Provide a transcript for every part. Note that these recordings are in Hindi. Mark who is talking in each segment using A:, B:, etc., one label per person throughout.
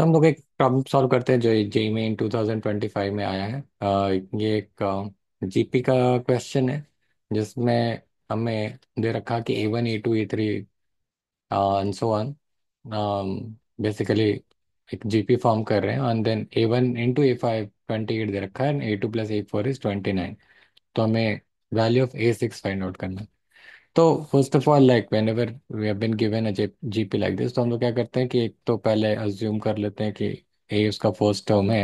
A: तो हम लोग एक प्रॉब्लम सॉल्व करते हैं जो जेई में 2025 में आया है। ये एक जीपी का क्वेश्चन है जिसमें हमें दे रखा कि A1 A2 A3 and so on basically एक जीपी फॉर्म कर रहे हैं and then A1 into A5 28 दे रखा है, A2 + A4 इज 29। तो हमें value of A6 find out करना है। तो first of all like whenever we have been given a GP like this, तो हम लोग क्या करते हैं कि एक तो पहले अज्यूम कर लेते हैं कि ए उसका फर्स्ट टर्म है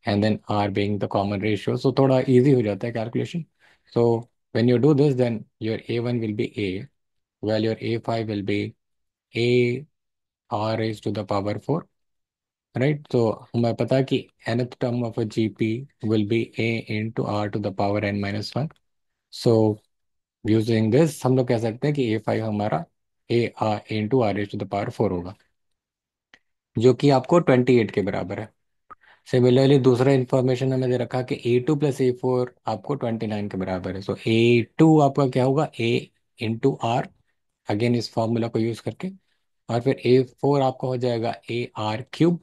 A: and then R being the common ratio, so थोड़ा इजी हो जाता है calculation. So when you do this then your A1 will be A, well your A5 will be A R raise to the power 4, right. तो हमें पता है कि nth term of a GP will be A into R to the power n-1। So using this हम लोग कह सकते हैं कि A5 हमारा A R into R H two the power 4 होगा, जो कि आपको 28 के बराबर है। सिमिलरली दूसरा इंफॉर्मेशन हमें दे रखा कि A2 + A4 आपको 29 के बराबर है। सो A2 आपका क्या होगा, ए इंटू आर, अगेन इस फॉर्मूला को यूज करके, और फिर A4 आपका हो जाएगा AR³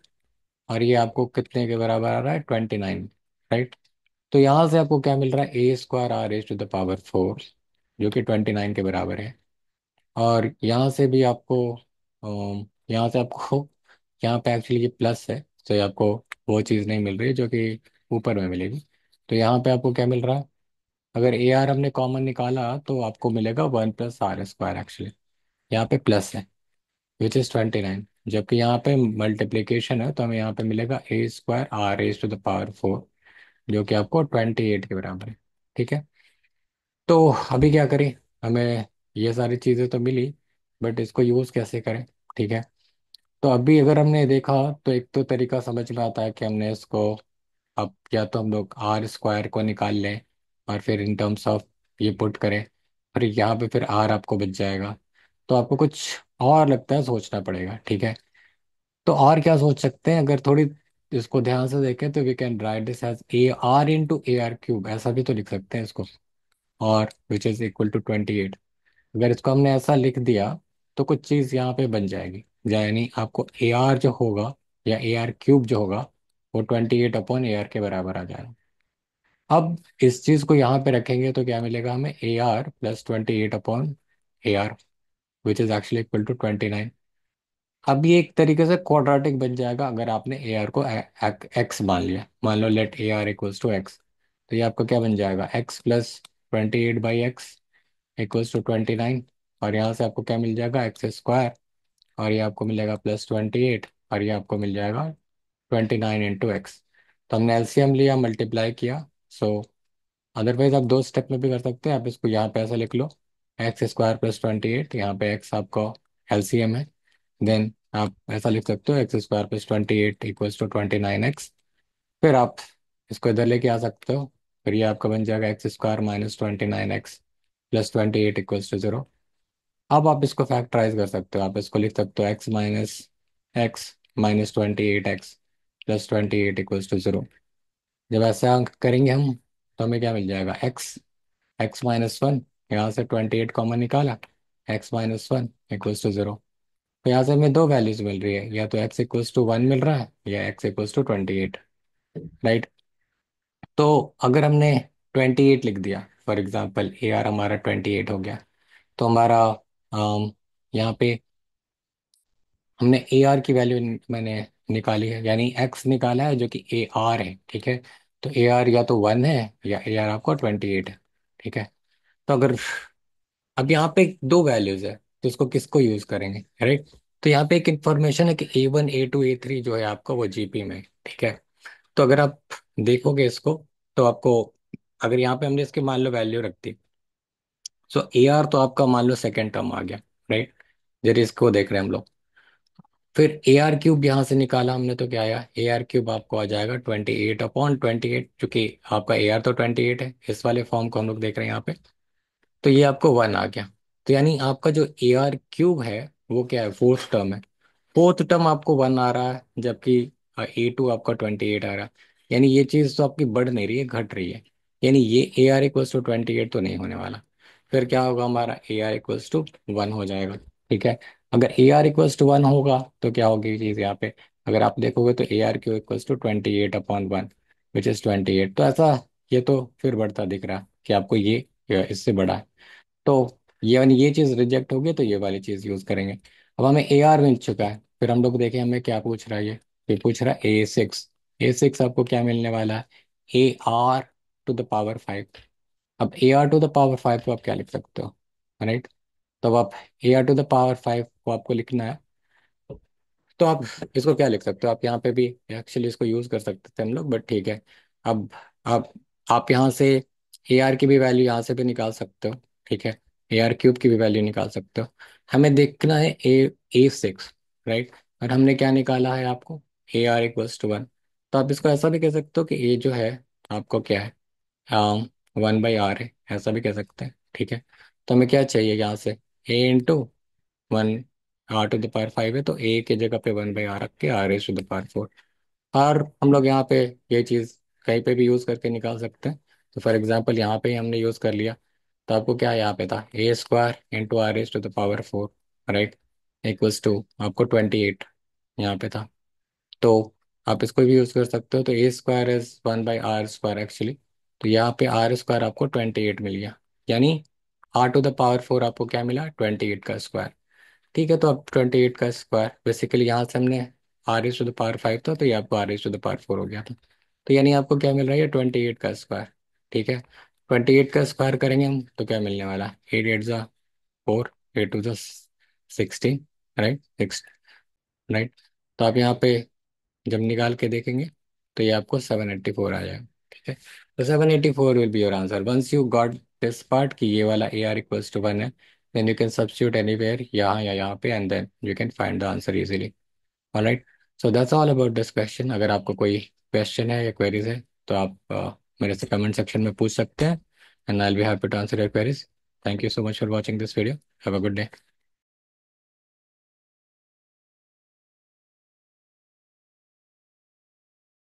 A: और ये आपको कितने के बराबर आ रहा है, 29, राइट। तो यहाँ से आपको क्या मिल रहा है, A² R⁴ जो कि 29 के बराबर है। और यहाँ से भी आपको यहाँ से आपको यहाँ पे एक्चुअली ये प्लस है, तो ये आपको वो चीज़ नहीं मिल रही जो कि ऊपर में मिलेगी। तो यहाँ पे आपको क्या मिल रहा है, अगर ए आर हमने कॉमन निकाला तो आपको मिलेगा 1 + R²। एक्चुअली यहाँ पे प्लस है विच इज़ 29, जबकि यहाँ पे मल्टीप्लीकेशन है तो हमें यहाँ पे मिलेगा A² R⁴ जो कि आपको 28 के बराबर है, ठीक है। तो अभी क्या करें, हमें ये सारी चीज़ें तो मिली, बट इसको यूज़ कैसे करें, ठीक है। तो अभी अगर हमने देखा तो एक तो तरीका समझ में आता है कि हमने इसको, अब या तो हम लोग R² को निकाल लें और फिर इन टर्म्स ऑफ ये पुट करें, फिर यहाँ पे फिर R आपको बच जाएगा। तो आपको कुछ और लगता है सोचना पड़ेगा, ठीक है। तो और क्या सोच सकते हैं, अगर थोड़ी इसको ध्यान से देखें तो we can write this as AR × AR³ ऐसा भी तो लिख सकते हैं इसको, और विच इज इक्वल टू 28। अगर इसको हमने ऐसा लिख दिया तो कुछ चीज़ यहाँ पे बन जाएगी, यानी आपको ए आर जो होगा या AR³ जो होगा वो 28/AR के बराबर आ जाएगा। अब इस चीज़ को यहाँ पे रखेंगे तो क्या मिलेगा हमें, AR + 28/AR which is actually equal to 29। अब ये एक तरीके से क्वाड्रेटिक बन जाएगा अगर आपने ए आर को एक्स मान लिया, मान लो लेट AR = X। तो ये आपका क्या बन जाएगा, X + 28/X = 29, और यहाँ से आपको क्या मिल जाएगा, X², और ये आपको मिलेगा +28, और ये आपको मिल जाएगा 29 × X। तो हमने एलसीएम लिया, मल्टीप्लाई किया। सो अदरवाइज आप दो स्टेप में भी कर सकते हैं, आप इसको यहाँ पे ऐसा लिख लो, X² + 28, यहाँ पे X आपका एलसीएम है। देन आप ऐसा लिख सकते हो, X² + 28 = 29X। फिर आप इसको इधर लेके आ सकते हो, फिर ये आपका बन जाएगा X² - 29X + 28 = 0। अब आप इसको फैक्टराइज कर सकते हो, आप इसको लिख सकते हो X - 28X + 28 = 0। जब ऐसा करेंगे हम तो हमें क्या मिल जाएगा, X - 1, यहाँ से 28 कॉमन निकाला, X - 1 = 0। तो यहाँ से हमें दो वैल्यूज मिल रही है, या तो X = 1 मिल रहा है या X = 28, राइट। तो अगर हमने 28 लिख दिया, फॉर एग्जाम्पल ए आर हमारा 28 हो गया, तो हमारा यहाँ पे हमने ए आर की वैल्यू मैंने निकाली है, यानी एक्स निकाला है जो कि ए आर है, ठीक है। तो ए आर या तो 1 है या ए आर आपको 28 है, ठीक है। तो अगर अब यहाँ पे दो वैल्यूज है तो इसको किसको यूज करेंगे, राइट। तो यहाँ पे एक इंफॉर्मेशन है कि A1 A2 A3 जो है आपका वो जीपी में है, ठीक है। तो अगर आप देखोगे इसको तो आपको, अगर यहाँ पे हमने इसके मान लो वैल्यू रख दी, सो ए आर तो आपका मान लो सेकेंड टर्म आ गया, राइट। जरिए इसको देख रहे हैं हम लोग, फिर AR³ यहाँ से निकाला हमने तो क्या आया, AR³ आपको आ जाएगा 28/28, चूंकि आपका ए आर तो 28 है, इस वाले फॉर्म को हम लोग देख रहे हैं यहाँ पे। तो ये आपको 1 आ गया। तो यानी आपका जो AR³ है वो क्या है, फोर्थ टर्म है। फोर्थ टर्म आपको 1 आ रहा है, जबकि A2 आपका 28 आ रहा है। यानी ये चीज़ तो आपकी बढ़ नहीं रही है, घट रही है। यानी ये AR = 28 तो नहीं होने वाला। फिर क्या होगा, हमारा AR = 1 हो जाएगा, ठीक है। अगर AR = 1 होगा तो क्या होगी चीज़ यहाँ पे, अगर आप देखोगे तो A R Q equals to 28/1, which is 28। तो ऐसा ये तो फिर बढ़ता दिख रहा कि आपको ये इससे बड़ा है। तो ये चीज़ रिजेक्ट होगी तो ये वाली चीज़ यूज़ करेंगे। अब हमें ए आर मिल चुका है, फिर हम लोग देखें हमें क्या पूछ रहा है ये पूछ रहा है A6। A6 आपको क्या मिलने वाला है? AR⁵ अब AR⁵ को आप क्या लिख सकते हो, राइट? तो अब आप AR⁵ को आपको लिखना है, तो आप इसको क्या लिख सकते हो? आप यहाँ पे भी एक्चुअली इसको यूज कर सकते थे हम लोग, बट ठीक है। अब आप आप यहाँ से ए आर की भी वैल्यू यहाँ से भी निकाल सकते हो, ठीक है। AR³ की भी वैल्यू निकाल सकते हो। हमें देखना है A6, राइट? और हमने क्या निकाला है आपको? AR=1। तो आप इसको ऐसा भी कह सकते हो कि ए जो है आपको क्या है, 1/R है, ऐसा भी कह सकते हैं, ठीक है। तो हमें क्या चाहिए यहाँ से? A × 1, R⁵ है, तो ए की जगह पे 1/R रख के R⁴ और हम लोग यहाँ पे ये चीज़ कहीं पे भी यूज़ करके निकाल सकते हैं। तो फॉर एग्जांपल यहाँ पे ही हमने यूज़ कर लिया, तो आपको क्या यहाँ पे था? A² × R⁴, right, equals to आपको 28 यहाँ पे था। तो आप इसको भी यूज़ कर सकते हो। तो A² = 1/R² एक्चुअली। तो यहाँ पे R² आपको 28 मिल गया, यानी R⁴ आपको क्या मिला? 28 का स्क्वायर। ठीक है, तो अब 28 का स्क्वायर बेसिकली यहाँ से हमने R⁵ था, तो ये आपको R⁴ हो गया था। तो यानी आपको क्या मिल रहा है? 28 का स्क्वायर, ठीक है। 28 का स्क्वायर करेंगे हम तो क्या मिलने वाला है? 8 8 ज़ा 4, 8 2 ज़ा 16, राइट, 6, राइट। तो आप यहाँ पे जब निकाल के देखेंगे तो ये आपको 784 आ जाएगा, ठीक है। तो 784 will be your answer once you got this part कि ये वाला AR=1 है। Then you can substitute anywhere, यहाँ या यहाँ पे, and then you can find the answer easily. Alright, so that's all about this question. अगर आपको कोई क्वेश्चन है या क्वेरीज है तो आप मेरे से कमेंट सेक्शन में पूछ सकते हैं, and I will be happy to answer your queries. Thank you so much for watching this video. Have a good day.